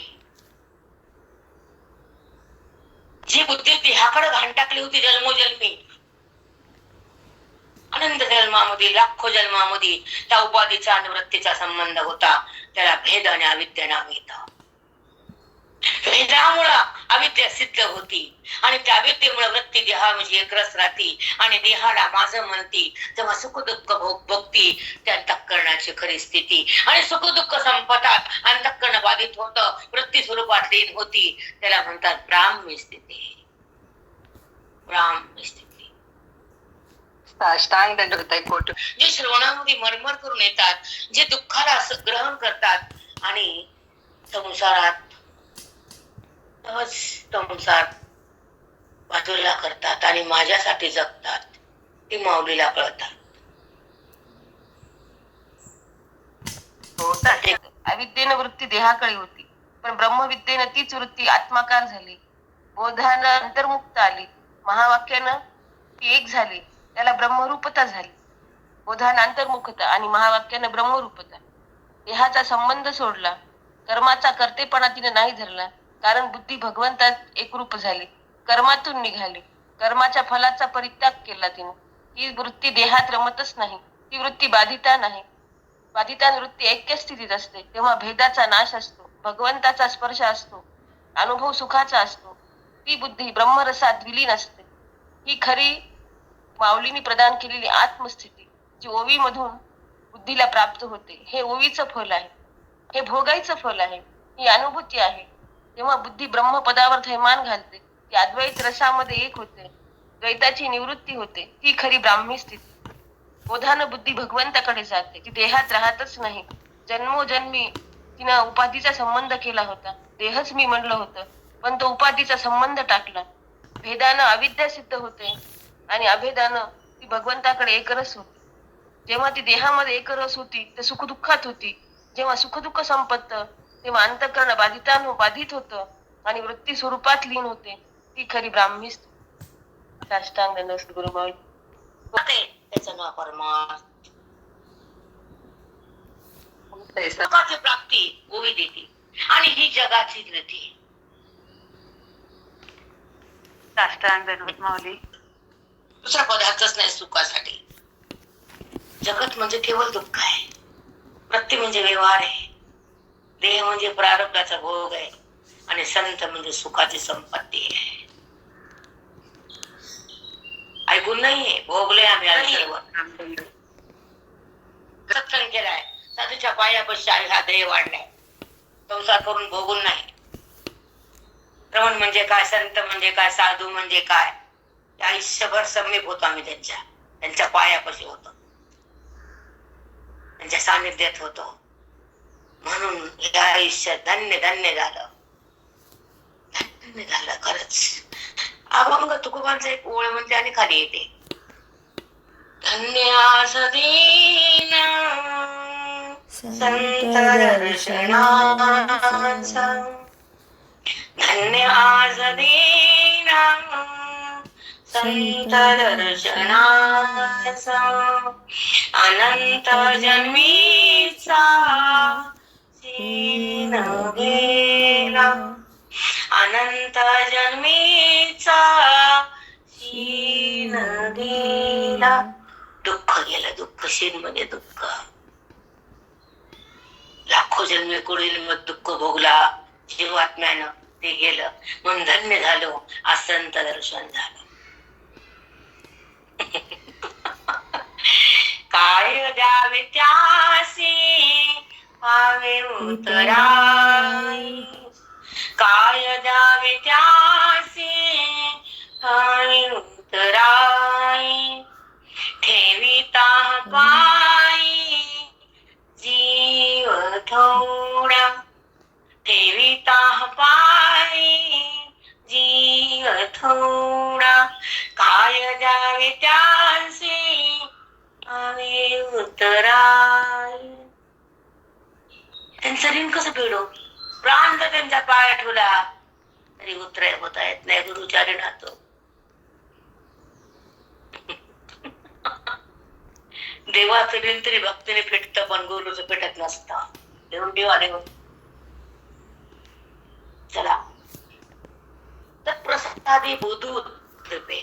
जी बुद्धी देहाकडे घाण टाकली होती जन्मोजन्मी, अनंत जन्मामध्ये लाखो जन्मामध्ये त्या उपाधीचा आणि वृत्तीचा संबंध होता, त्याला भेद आणि अविद्या नाव येतं. भेदामुळं अविद्या सिद्ध होती आणि त्या विद्येमुळे वृत्ती देहा म्हणजे एकरस राहती आणि देहाला माझं म्हणती, तेव्हा सुख दुःख भोग भोगती त्या अंतःकरणाची खरी स्थिती. आणि सुख दुःख संपतात, अंतःकरण बाधित होतं, वृत्ती स्वरूपात लीन होती, त्याला म्हणतात ब्राह्मी स्थिती. ब्राह्मी स्थिती. साष्टांग दंड कोट. जे श्रवणामध्ये मरमर करून येतात, जे दुःखाला ग्रहण करतात आणि संसारात संसार बाजूला करतात आणि माझ्यासाठी जगतात, ती माऊलीला कळतात. अविद्येनं वृत्ती देहाकडे होती, पण ब्रह्मविद्येनं तीच वृत्ती आत्माकार झाली. बोधानं अंतर्मुक्त आली, महावाक्यानं ती एक झाली, त्याला ब्रह्मरूपता झाली. बोधानं अंतर्मुखता आणि महावाक्यानं ब्रह्मरूपता. देहाचा संबंध सोडला, कर्माचा कर्तेपणा तिने नाही धरला, कारण बुद्धी भगवंतात एकरूप झाली, कर्मातून निघाली. कर्माच्या फलाचा परित्याग केला तिने. ही वृत्ती देहात रमतच नाही, ती वृत्ती बाधिता नाही. बाधिता वृत्ती ऐक्य स्थितीत असते, तेव्हा भेदाचा नाश असतो, भगवंताचा स्पर्श असतो, अनुभव सुखाचा असतो. ती बुद्धी ब्रह्मरसात विलीन असते. ही खरी माऊलीने प्रदान केलेली आत्मस्थिती, जी ओवी मधून बुद्धीला प्राप्त होते. हे ओवीचं फल आहे, हे भोगायचं फल आहे, ही अनुभूती आहे. तेव्हा बुद्धी ब्रह्मपदावर थैमान घालते, ती अद्वैत रसामध्ये एक होते, द्वैताची निवृत्ती होते. ती खरी ब्राह्मी स्थिती. बोधानं बुद्धी भगवंताकडे जाते, ती देहात राहतच नाही. जन्मोजन्मी तिनं उपाधीचा संबंध केला होता, देहच मी म्हणलं होतं, पण तो उपाधीचा संबंध टाकला. भेदानं अविद्या सिद्ध होते आणि अभेदानं ती भगवंताकडे एकरस होती. जेव्हा ती देहामध्ये एकरस होती, ते सुखदुःखात होती. जेव्हा सुखदुःख संपतं, तेव्हा अंतःकरण बाधित होतं आणि वृत्ती स्वरूपात लीन होते. ती खरी ब्राह्मी स्थिती. साष्टांग दंड गुरुमाऊली. त्याचं नाव परमार्थ. सुखाची प्राप्ती ओवी देते आणि ही जगाची गती. साष्टांग दंड माऊली. दुसरा पदार्थच नाही सुखासाठी. जगत म्हणजे केवळ दुःख आहे, वृत्ती म्हणजे व्यवहार आहे, देह म्हणजे प्रारब्धाचा भोग आहे आणि संत म्हणजे सुखाची संपत्ती आहे. ऐकून नाहीये, भोगले आम्ही सर्व. सत्संग केलाय, साधूच्या पायापाशी हा देह वाढलाय, संसार करून भोगून नाही. श्रवण म्हणजे काय, संत म्हणजे काय, साधू म्हणजे काय, आयुष्यभर समीप होतो आम्ही त्यांच्या पायापाशी होतो, त्यांच्या सानिध्यात होतो. म्हणून हे आयुष्य धन्य धन्य झालं, धन्य झालं खरंच. अभंग तुकोबांचा एक ओळ म्हणते आणि खाली येते, धन्य आज दीन संत दर्शनाचा, धन्य आज दीन संत दर्शनाचा, अनंत जन्मीचा सीन गेला, अनंत जन्मीचा सीन गेला. दुःख गेलं, दुःख शीन मध्ये दुःख. लाखो जन्मे कोणी मग दुःख भोगला जीवात्म्यानं, ते गेलं. म्हणून धन्य झालो, असंत दर्शन झालं. काय द्यावे त्यासी पावे उतराई, काय द्यावे त्यासी पावे उतराई, ठेविता पायी जीव थोडा, ठेविता पायी जीव थोडा, काय द्यावे त्यासी पावे उतराई. त्यांचं ऋण कसं फेडू? प्राण तर त्यांच्या पाया ठेवला तरी उतराय होता येत नाही गुरुच्या ऋणात. देवाचं ऋण तरी भक्तीने फेटत, पण गुरुचं पेटत नसतं. देऊन देवा देव. चला, तर प्रसादी बोधू कृपे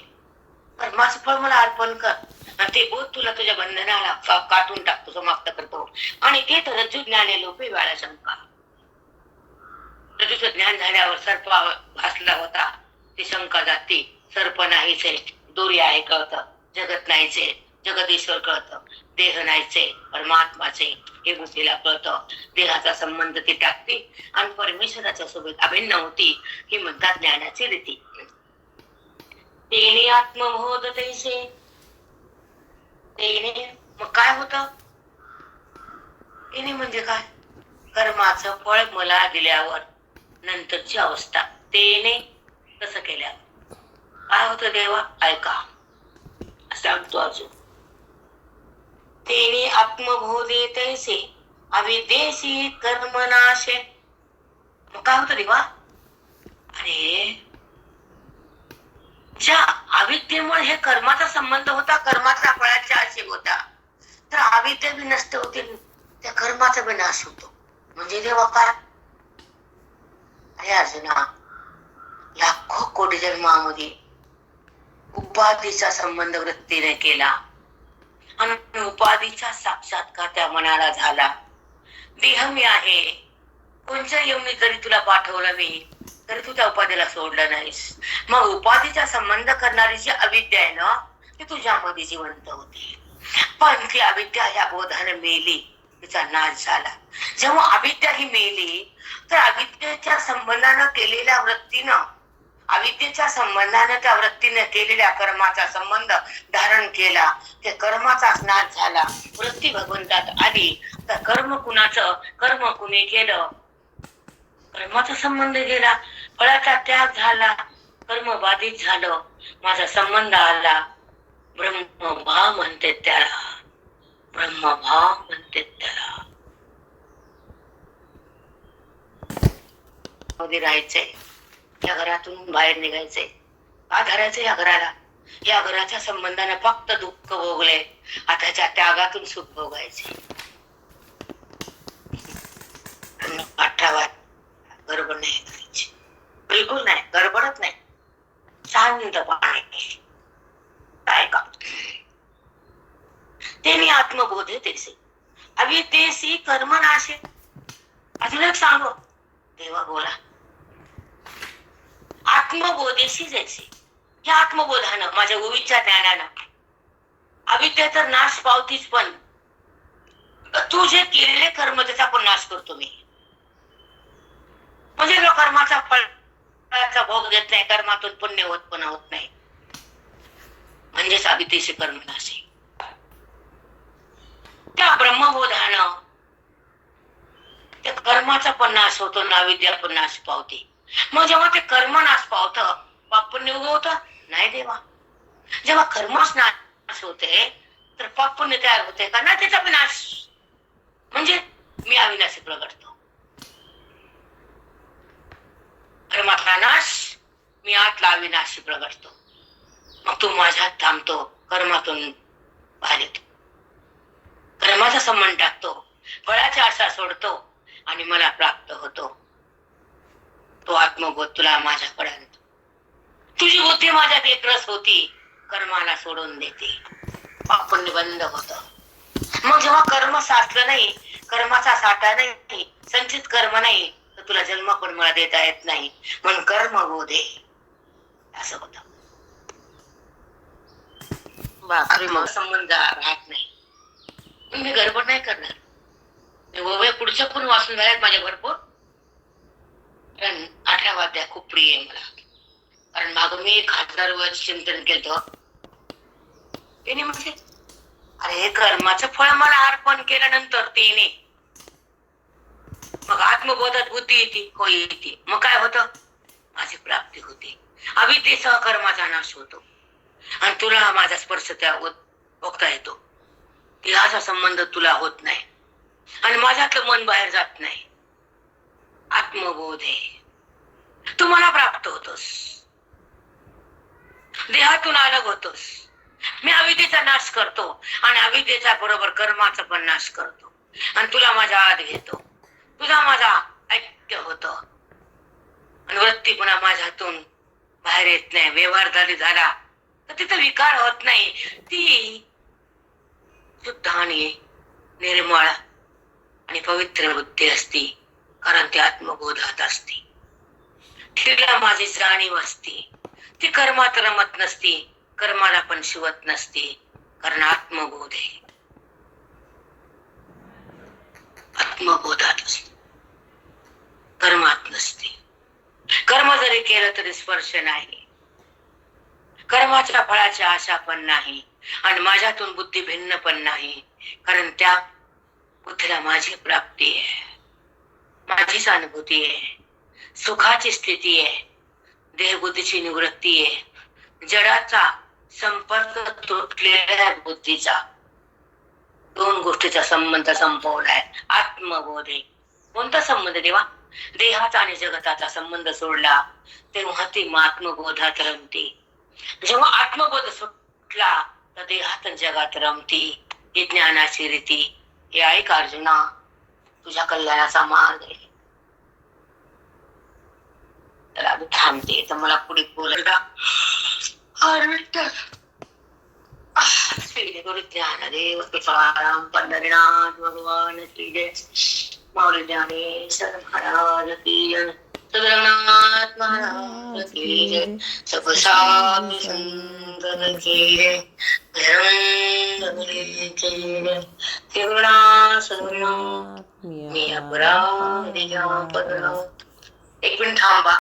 कर्माचं फळ मला अर्पण कर, आणि ते बोध तुला तुझ्या बंधनाला काटून टाकतो, समाप्त करतो. आणि ते तर रज्जू ज्ञाने लोपे बाळा शंका. तर तुझं ज्ञान झाल्यावर सर्प भासला होता, ती शंका जाती. सर्प नाहीच आहे, दोरी आहे कळतं. जगत नाहीच आहे, जगदीश्वर कळतं. देह नाहीच आहे, परमात्माचे हे बुद्धीला कळतं. देहाचा संबंध ती टाकते आणि परमेश्वराच्या सोबत अभिन्न होती. ही म्हणतात ज्ञानाची रीती. तेने आत्मबोध तैसे. तेने मग काय होतं? तेने म्हणजे काय? कर्माचं फळ मला दिल्यावर नंतरची अवस्था. तेने तसं केल्यावर काय होतं देवा? ऐका सांगतो अजून. तेने आत्मबोधे तैसे अविद्येसी कर्मनाशे. मग काय होतं देवा? अरे ज्या अविद्येमुळे हे कर्माचा संबंध होता, कर्माचा फळाच्या आशे होता, तर अविद्या बी नष्ट होते, त्या कर्माचा बी नाश होतो. म्हणजे देवा काय? अरे अर्जुना, लाखो कोटी जन्मामध्ये उपाधीचा संबंध वृत्तीने केला आणि उपाधीचा साक्षात्कार त्या मनाला झाला. देह मी आहे, कोणत्या येऊन जरी तुला पाठवलं मी, तरी तू त्या उपाधीला सोडलं नाहीस. मग उपाधीचा संबंध करणारी जी अविद्या आहे ना, ती तुझ्यामध्ये जिवंत होती. पण ती अविद्या ह्या बोधाने मेली, तिचा नाश झाला. जेव्हा अविद्या ही मेली, तर अविद्येच्या संबंधानं केलेल्या वृत्तीनं, अविद्येच्या संबंधानं त्या वृत्तीने केलेल्या कर्माचा संबंध धारण केला. ते कर्माचा नाश झाला, वृत्ती भगवंतात आली. तर कर्म कुणाचं? कर्म कुणी केलं? कर्माचा संबंध गेला, फळाचा त्याग झाला, कर्म बाधित झालं, माझा संबंध आला. ब्रह्मभाव म्हणते त्याला, ब्रह्मभाव म्हणते त्याला. मध्ये राहायचंय, या घरातून बाहेर निघायचंय. का धरायचं या घराला? या घराच्या संबंधाने फक्त दुःख भोगले, आता त्या त्यागातून सुख भोगायचे. आठवा गडबड नाही करायची, बिलकुल नाही, गडबडच नाही, शांतपणे. काय का तेने आत्मबोधे तेसे अविद्येसी कर्मनाशे. अजून एक सांगू देवा, बोला. आत्मबोधेशी जैसे, या आत्मबोधानं, माझ्या ओवीच्या ज्ञानानं अविद्या तर नाश पावतीच, पण तू जे केलेले कर्म त्याचा पण नाश करतो मी. म्हणजे जो कर्माचा फळाचा भोग घेत नाही, कर्मातून पुण्य उत्पन्न होत नाही, म्हणजेच अविद्येशी कर्मनाशी. त्या ब्रह्मबोधानं त्या कर्माचा पण नाश होतो ना, अविद्या पण नाश पावते. मग जेव्हा ते कर्म नाश पावतं, पाप पुण्य उगवत नाही देवा. जेव्हा कर्मच नाश होते, तर पाप पुण्य तयार होते का? नाही, त्याचा विनाश. म्हणजे मी अविनाशी प्रगटतो. कर्मातला नाश, मी आतला अविनाशी प्रगटतो. मग तू माझ्यात थांबतो, कर्मातून बाहेर येतो, कर्माचा संबंध टाकतो, फळाची आशा सोडतो आणि मला प्राप्त होतो. तो आत्मबोध तुला माझ्याकडे आणतो. तुझी बुद्धी माझ्यात एकरस होती, कर्माला सोडून देते, पाप पुण्य बंद होत. मग जेव्हा कर्म साचलं नाही, कर्माचा साठा नाही, संचित कर्म नाही, तर तुला जन्म पण मला देता येत नाही. म्हणून कर्म बोधे असं होत. संबंध राहत नाही. मी गडबड नाही करणार. पुढच्या पण वाचून झाल्यात माझ्या भरपूर. कारण 18 अध्याय खूप प्रिय आहे मला. कारण माग मी 1000 वर्ष चिंतन केलं. त्याने म्हणजे अरे कर्माचं फळ मला अर्पण केल्यानंतर तिने मग आत्मबोधात बुद्धी येते, होय येते. मग काय होतं? माझी प्राप्ती होते, अविद्येसह कर्माचा नाश होतो आणि तुला माझा स्पर्श त्या बघता येतो. देहाचा संबंध तुला होत नाही आणि माझ्यातलं मन बाहेर जात नाही. आत्मबोध आहे, तू मला प्राप्त होतोस, देहातून अलग होतोस. मी अविद्येचा नाश करतो आणि अविद्येच्या बरोबर कर्माचा पण नाश करतो आणि तुला माझ्या आत घेतो. तुझा माझा ऐक्य होतो आणि वृत्ती पुन्हा माझ्यातून बाहेर येत नाही. व्यवहार झाला तर तिथं विकार होत नाही. ती शुद्ध आणि निर्मळ आणि पवित्र बुद्धी असती, कारण ती आत्मबोधात असते. तिला माझी जाणीव असती. ती कर्मात रमत नसती, कर्माला पण शिवत नसती, कारण आत्मबोध आहे. आत्मबोधात असते, कर्मात नसते. कर्म जरी केलं तरी स्पर्श नाही, कर्माच्या फळाची आशा पण नाही, आणि माझ्यातून बुद्धी भिन्न पण नाही, कारण त्या बुद्धीला माझी प्राप्ती आहे, माझीच अनुभूती आहे, सुखाची स्थिती आहे, देहबुद्धीची निवृत्ती आहे, जडाचा संपर्क तुटलेल्या बुद्धीचा, दोन गोष्टीचा संबंध संपवलाय. आत्मबोध आहे. कोणता संबंध देवा? देहाचा आणि जगताचा संबंध सोडला तेव्हा ती आत्मबोधात रमते. जेव्हा आत्मबोध सुटला तर देहात आणि जगात रमती. ही ज्ञानाची रीती. हे ऐक अर्जुना, तुझ्या कल्याणाचा मार्ग आहे. तर आम्ही थांबते, तर मला पुढे बोलायला श्री गुरु ज्ञानदेव तुकाराम पंढरीनाथ भगवान की जय. माऊली ज्ञानेश्वर महाराज की जय. सद्गुरुनाथ महाराज की जय. सब साधु संत की जय. निरंजन की जय. सद्गुरुनाथ सद्गुरुनाथ मी अपराधी एक मिनिट थांबा.